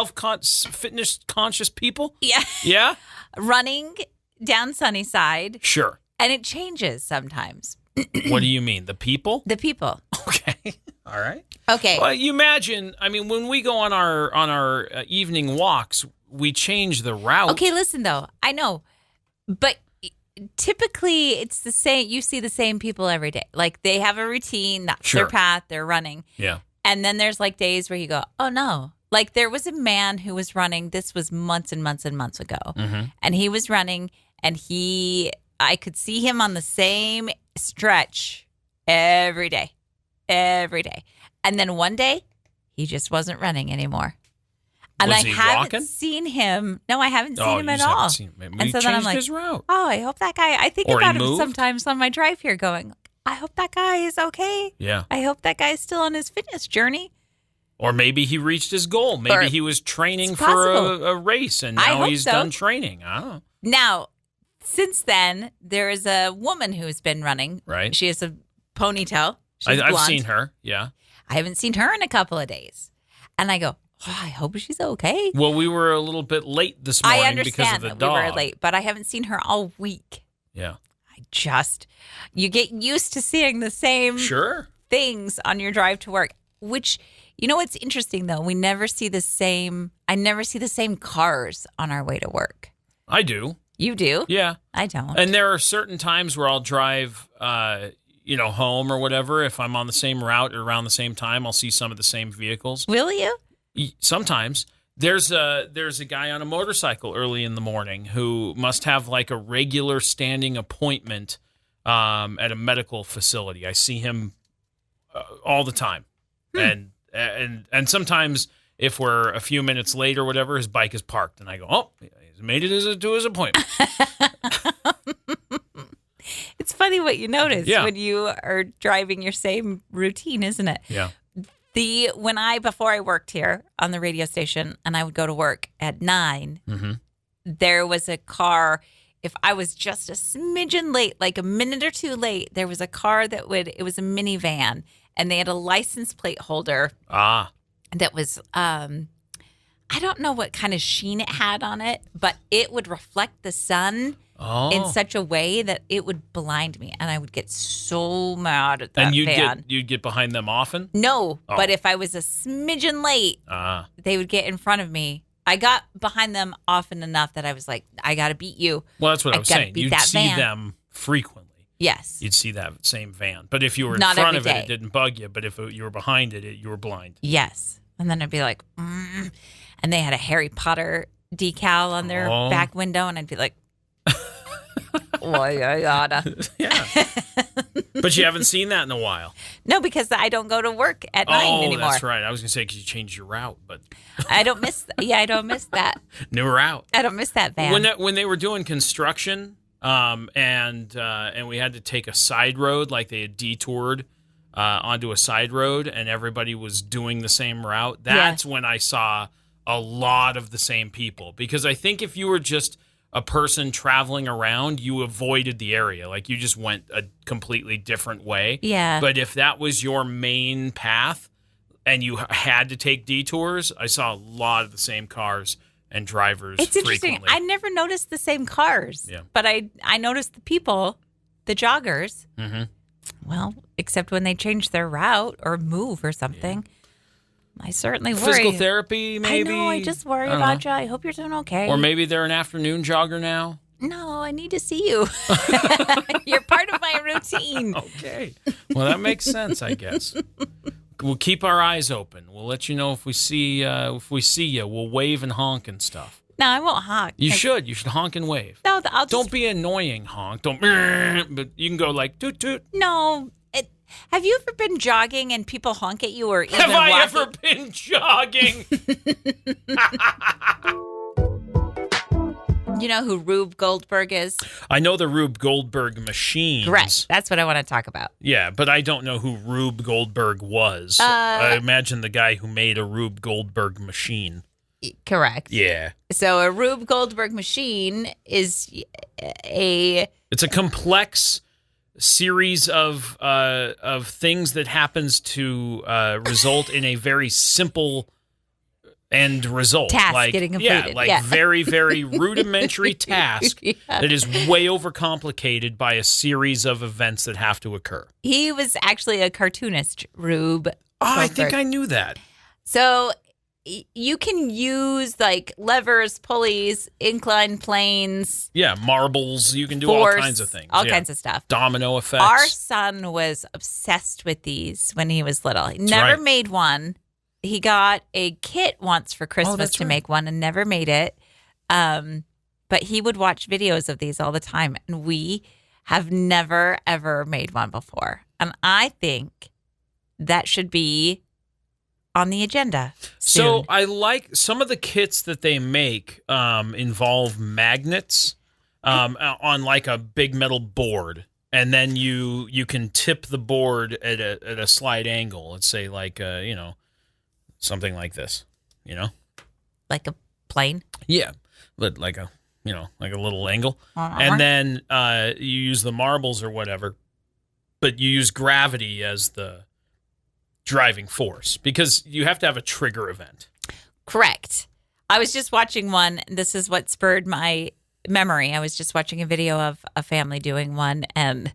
conscious people? Yeah. Yeah? Running down Sunnyside, Sure. and it changes sometimes. What do you mean? The people? The people. Okay. All right. Okay. Well, you imagine, I mean, when we go on our evening walks, we change the route. Okay, listen though. I know. But typically it's the same. You see the same people every day. Like they have a routine. That's Sure. their path. They're running. Yeah. And then there's like days where you go, oh no. Like there was a man who was running. This was months and months and months ago. Mm-hmm. And he was running and I could see him on the same stretch every day. Every day. And then one day he just wasn't running anymore. And Was I he haven't walking? seen him. No, I haven't seen him you at just all. haven't seen him. Maybe And he so then I'm changed like, his route. oh, I hope that guy, I think Or he about him moved? sometimes on my drive here going, I hope that guy is okay. Yeah. I hope that guy is still on his fitness journey. Or maybe he reached his goal. Maybe Or he was training it's for possible. a race, and I now hope he's so. done training. I don't know. Now, since then, there is a woman who's been running. Right. She has a ponytail. She's I've blonde. seen her. Yeah. I haven't seen her in a couple of days. And I go, oh, I hope she's okay. Well, we were a little bit late this morning I because of understand the that dog. we were late, but I haven't seen her all week. Yeah. You get used to seeing the same Sure. things on your drive to work, which, you know what's interesting though? I never see the same cars on our way to work. I do. You do? Yeah. I don't. And there are certain times where I'll drive, home or whatever. If I'm on the same route or around the same time, I'll see some of the same vehicles. Will you? Sometimes there's a guy on a motorcycle early in the morning who must have like a regular standing appointment at a medical facility. I see him all the time, and sometimes if we're a few minutes late or whatever, his bike is parked, and I go, oh, he's made it to his appointment. It's funny what you notice Yeah. when you are driving your same routine, isn't it? Yeah. Before I worked here on the radio station and I would go to work at 9, Mm-hmm. there was a car. If I was just a smidgen late, like a minute or two late, there was a car it was a minivan and they had a license plate holder that was, I don't know what kind of sheen it had on it, but it would reflect the sun in such a way that it would blind me, and I would get so mad at that And van. you'd get behind them often? No, but if I was a smidgen late, they would get in front of me. I got behind them often enough that I was like, I got to beat you. Well, that's what I was gotta saying. beat You'd that see van. them frequently. Yes. You'd see that same van. But if you were in Not front every of it, day. it didn't bug you. But if you were behind it, you were blind. Yes. And then I'd be like, and they had a Harry Potter decal on their back window, and I'd be like, well, I gotta. Yeah. But you haven't seen that in a while. No, because I don't go to work at 9 anymore. Oh, that's right. I was going to say because you changed your route, but I don't miss. I don't miss that. new route. I don't miss that van. When they were doing construction, and we had to take a side road, like they had detoured onto a side road, and everybody was doing the same route. That's when I saw a lot of the same people. Because I think if you were just a person traveling around, you avoided the area. Like you just went a completely different way. Yeah. But if that was your main path and you had to take detours, I saw a lot of the same cars and drivers It's interesting. frequently. I never noticed the same cars. Yeah. But I noticed the people, the joggers. Mm-hmm. Well, except when they change their route or move or something. I certainly worry. Physical therapy, maybe? I know. I just worry I don't about know. you. I hope you're doing okay. Or maybe they're an afternoon jogger now. No, I need to see you. You're part of my routine. Okay. Well, that makes sense, I guess. We'll keep our eyes open. We'll let you know if we see you. We'll wave and honk and stuff. No, I won't honk. You should. You should honk and wave. No, I'll just. Don't be annoying honk. Don't. But you can go like toot toot. No. Have you ever been jogging and people honk at you or even Have I walking? ever been jogging? You know who Rube Goldberg is? I know the Rube Goldberg machines. Correct. That's what I want to talk about. Yeah, but I don't know who Rube Goldberg was. I imagine the guy who made a Rube Goldberg machine. Correct. Yeah. So a Rube Goldberg machine is It's a complex series of things that happens to result in a very simple end result. Task getting completed. Very, very rudimentary task that is way overcomplicated by a series of events that have to occur. He was actually a cartoonist, Rube Goldberg. I think I knew that. So you can use like levers, pulleys, inclined planes. Yeah, marbles. You can do force, all kinds of things. All kinds of stuff. Domino effects. Our son was obsessed with these when he was little. He never made one. He got a kit once for Christmas to make one and never made it. But he would watch videos of these all the time. And we have never, ever made one before. And I think that should be on the agenda soon. So I like some of the kits that they make involve magnets on like a big metal board, and then you can tip the board at a slight angle. Let's say like something like this, like a plane. Yeah, but like a little angle, and then you use the marbles or whatever, but you use gravity as the driving force because you have to have a trigger event. Correct. I was just watching one. This is what spurred my memory. I was just watching a video of a family doing one, and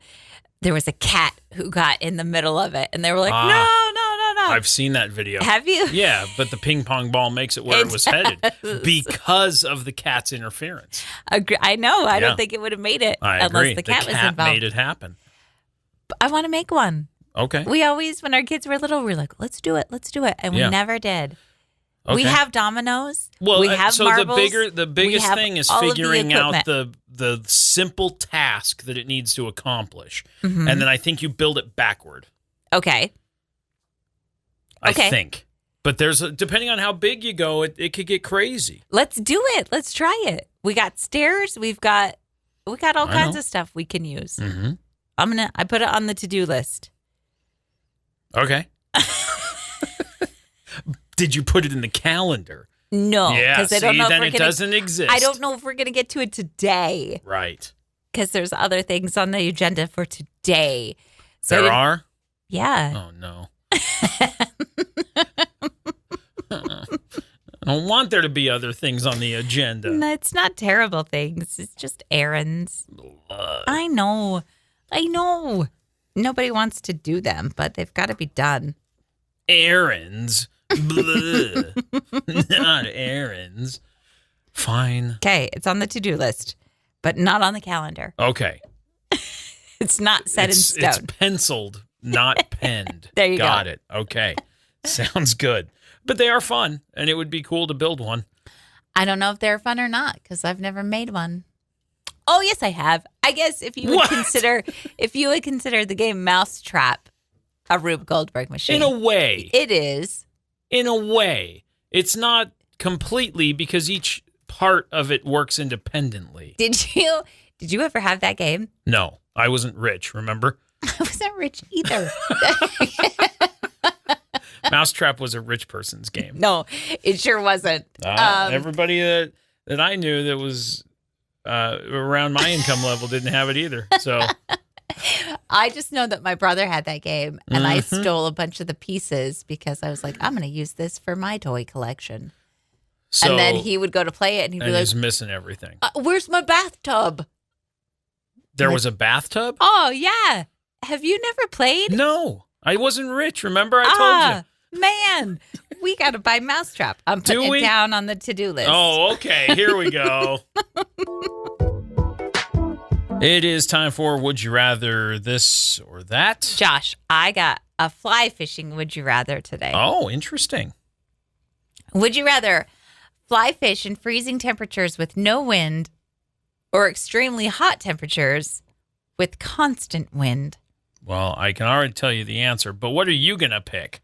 there was a cat who got in the middle of it, and they were like, no. I've seen that video. Have you? Yeah, but the ping pong ball makes it where it was headed because of the cat's interference. I know. I don't think it would have made it unless the cat was involved. Made it happen. I want to make one. Okay. We always, when our kids were little, we were like, let's do it. And we never did. Okay. We have dominoes. Well, we have marbles. The biggest thing is figuring out the simple task that it needs to accomplish. Mm-hmm. And then I think you build it backward. Okay. I think. But depending on how big you go, it could get crazy. Let's do it. Let's try it. We got stairs. We got all kinds of stuff we can use. Mm-hmm. I put it on the to-do list. Okay. Did you put it in the calendar? No, because I don't know if it doesn't exist. I don't know if we're going to get to it today. Right. Because there's other things on the agenda for today. So there are? Yeah. Oh, no. I don't want there to be other things on the agenda. No, it's not terrible things. It's just errands. I know. Nobody wants to do them, but they've got to be done. Errands? Not errands. Fine. Okay, it's on the to-do list, but not on the calendar. Okay. It's not set in stone. It's penciled, not penned. There you go. Got it. Okay. Sounds good. But they are fun, and it would be cool to build one. I don't know if they're fun or not, because I've never made one. Oh, yes, I have. I guess if you would consider the game Mousetrap a Rube Goldberg machine. In a way. It is. In a way. It's not completely because each part of it works independently. Did you ever have that game? No. I wasn't rich, remember? I wasn't rich either. Mousetrap was a rich person's game. No, it sure wasn't. Everybody that I knew that was around my income level didn't have it either. So I just know that my brother had that game, and I stole a bunch of the pieces because I was like, I'm going to use this for my toy collection. So, and then he would go to play it, and he'd be like, he's missing everything. Where's my bathtub? There was a bathtub? Oh, yeah. Have you never played? No. I wasn't rich, remember? I told you. Man, we got to buy Mousetrap. I'm putting it down on the to-do list. Oh, okay. Here we go. It is time for Would You Rather This or That. Josh, I got a fly fishing Would You Rather today. Oh, interesting. Would you rather fly fish in freezing temperatures with no wind or extremely hot temperatures with constant wind? Well, I can already tell you the answer, but what are you going to pick?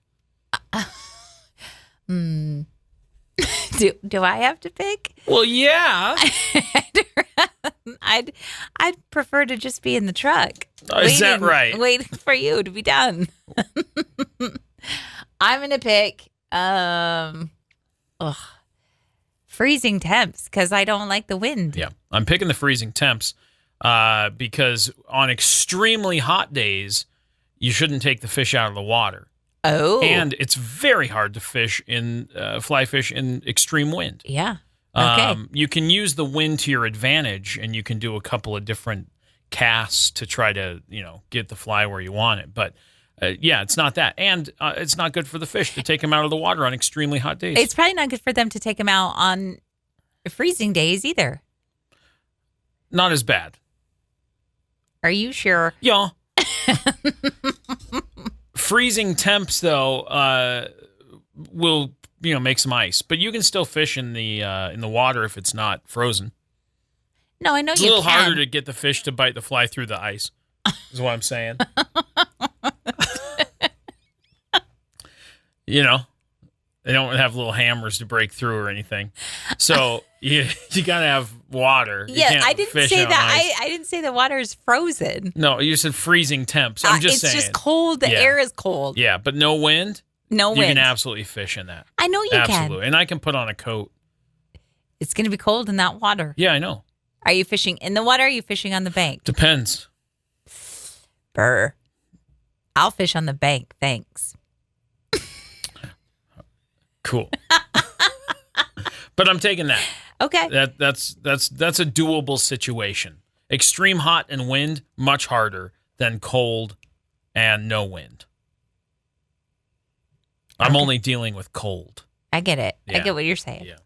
Do I have to pick? Well, yeah. I'd prefer to just be in the truck. Is that right? Waiting for you to be done. I'm gonna pick freezing temps because I don't like the wind. Yeah, I'm picking the freezing temps because on extremely hot days, you shouldn't take the fish out of the water. Oh, and it's very hard to fly fish in extreme wind. Yeah. Okay. You can use the wind to your advantage, and you can do a couple of different casts to try to, get the fly where you want it. But it's not that, and it's not good for the fish to take them out of the water on extremely hot days. It's probably not good for them to take them out on freezing days either. Not as bad. Are you sure? Yeah. Freezing temps though will make some ice, but you can still fish in the water if it's not frozen. No, I know it's a little harder to get the fish to bite the fly through the ice. Is what I'm saying. They don't have little hammers to break through or anything, so you gotta have water. Yeah, I didn't say that. I didn't say the water is frozen. No, you said freezing temps. I'm just saying it's just cold. The air is cold. Yeah, but no wind. No wind. You can absolutely fish in that. I know you can. Absolutely, and I can put on a coat. It's going to be cold in that water. Yeah, I know. Are you fishing in the water or are you fishing on the bank? Depends. Brr. I'll fish on the bank, thanks. Cool. But I'm taking that. Okay. That's a doable situation. Extreme hot and wind, much harder than cold and no wind. I'm only dealing with cold. I get it. Yeah. I get what you're saying. Yeah.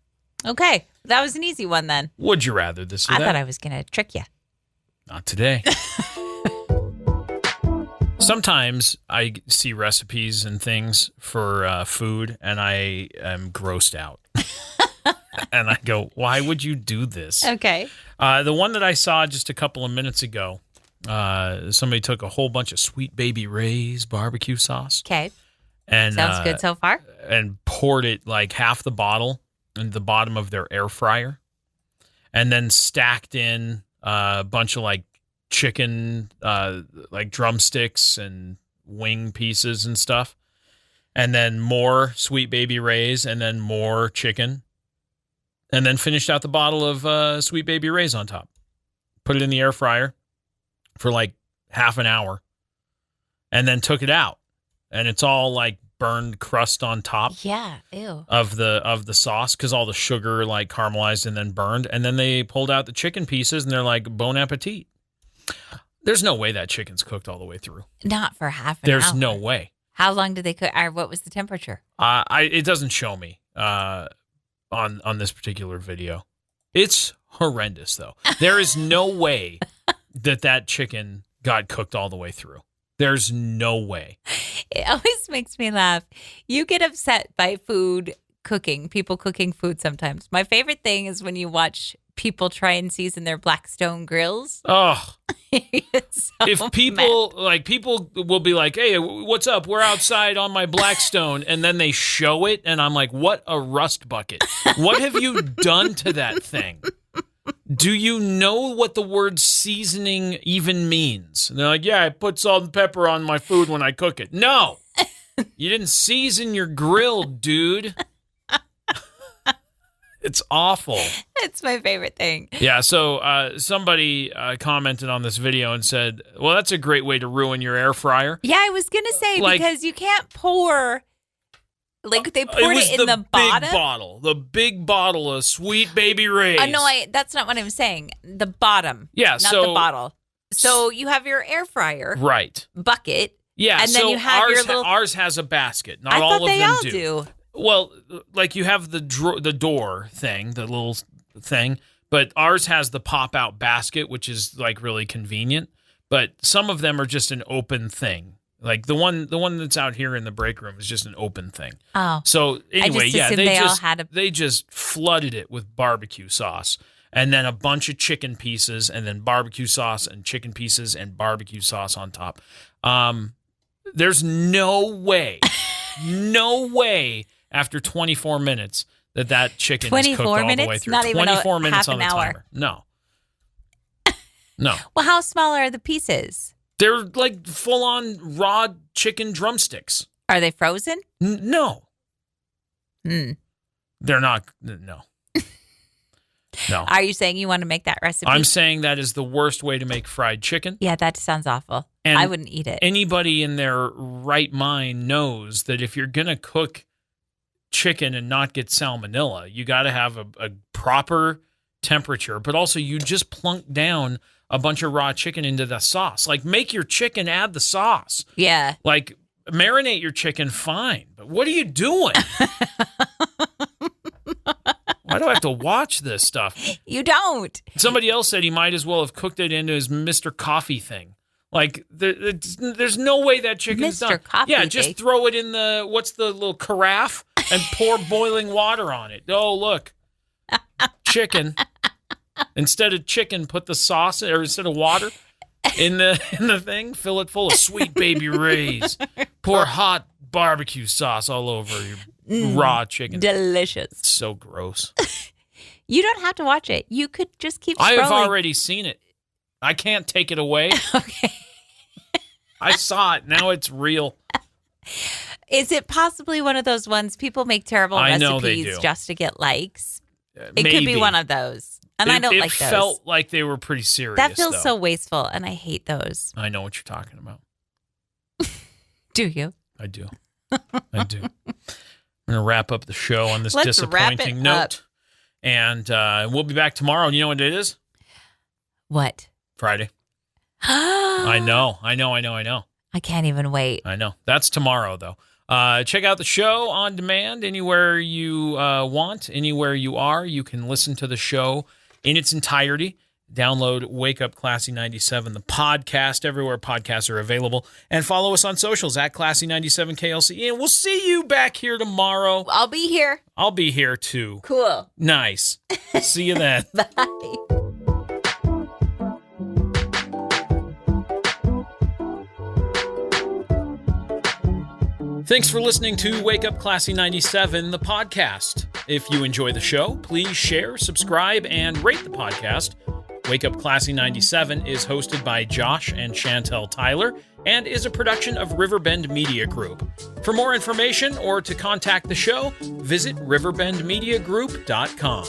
Okay. That was an easy one then. Would you rather this or I that? thought I was going to trick you. Not today. Sometimes I see recipes and things for food, and I am grossed out. And I go, why would you do this? Okay. The one that I saw just a couple of minutes ago, somebody took a whole bunch of Sweet Baby Ray's barbecue sauce. Okay. And sounds good so far. And poured it like half the bottle in the bottom of their air fryer. And then stacked in a bunch of like chicken, like drumsticks and wing pieces and stuff. And then more Sweet Baby Ray's and then more chicken. And then finished out the bottle of Sweet Baby Ray's on top. Put it in the air fryer for like half an hour. And then took it out. And it's all like burned crust on top. Yeah, ew. Of the sauce because all the sugar like caramelized and then burned. And then they pulled out the chicken pieces and they're like bon appetit. There's no way that chicken's cooked all the way through. Not for half an hour. There's no way. How long did they cook? Or what was the temperature? It doesn't show me on this particular video. It's horrendous though. There is no way that chicken got cooked all the way through. There's no way. It always makes me laugh. You get upset by people cooking food sometimes. My favorite thing is when you watch people try and season their Blackstone grills. Oh. So if people will be like, hey, what's up? We're outside on my Blackstone. And then they show it. And I'm like, what a rust bucket. What have you done to that thing? Do you know what the word seasoning even means? And they're like, yeah, I put salt and pepper on my food when I cook it. No, you didn't season your grill, dude. It's awful. It's my favorite thing. Yeah, so somebody commented on this video and said, well, that's a great way to ruin your air fryer. Yeah, I was going to say, because you can't pour... Like they poured it in the bottom? The big bottle of Sweet Baby Ray's. No, that's not what I'm saying. The bottom. Yeah, not the bottle. So you have your air fryer. Right. Bucket. Yeah, and then you have your little... ours has a basket. Not I all thought of they them all do. Well, like you have the door thing, the little thing, but ours has the pop-out basket, which is like really convenient. But some of them are just an open thing. Like the one that's out here in the break room is just an open thing. Oh. So anyway, they just flooded it with barbecue sauce and then a bunch of chicken pieces and then barbecue sauce and chicken pieces and barbecue sauce on top. There's no way after 24 minutes that chicken is 24 cooked all minutes? the way through. Not even 24 minutes half on an the hour. timer. No. No. Well, how small are the pieces? They're like full-on raw chicken drumsticks. Are they frozen? No. Hmm. They're not. No. No. Are you saying you want to make that recipe? I'm saying that is the worst way to make fried chicken. Yeah, that sounds awful. And I wouldn't eat it. Anybody in their right mind knows that if you're going to cook chicken and not get salmonella, you got to have a proper temperature, but also you just plunk down a bunch of raw chicken into the sauce. Like, make your chicken, add the sauce. Yeah. Like, marinate your chicken, fine. But what are you doing? Why do I have to watch this stuff? You don't. Somebody else said he might as well have cooked it into his Mr. Coffee thing. Like, there's no way that chicken's Mr. done. Coffee Yeah, just thing. throw it in what's the little carafe and pour boiling water on it. Oh, look. Chicken. Instead of chicken, put the sauce, or instead of water in the thing, fill it full of Sweet Baby Ray's. Pour hot barbecue sauce all over your raw chicken. Delicious. It's so gross. You don't have to watch it. You could just keep scrolling. I have already seen it. I can't take it away. Okay. I saw it. Now it's real. Is it possibly one of those ones people make terrible I recipes know they do. just to get likes? It Maybe. could be one of those. And I don't like those. It felt like they were pretty serious. That feels though. so wasteful, and I hate those. I know what you're talking about. Do you? I do. I do. I'm going to wrap up the show on this Let's wrap it disappointing up. note. And we'll be back tomorrow. And you know what it is? What? Friday. I know. I can't even wait. I know. That's tomorrow, though. Check out the show on demand anywhere you want, anywhere you are. You can listen to the show in its entirety. Download Wake Up Classy 97, the podcast, everywhere podcasts are available. And follow us on socials at Classy97KLC. And we'll see you back here tomorrow. I'll be here. I'll be here, too. Cool. Nice. See you then. Bye. Thanks for listening to Wake Up Classy 97, the podcast. If you enjoy the show, please share, subscribe, and rate the podcast. Wake Up Classy 97 is hosted by Josh and Chantel Tyler and is a production of Riverbend Media Group. For more information or to contact the show, visit riverbendmediagroup.com.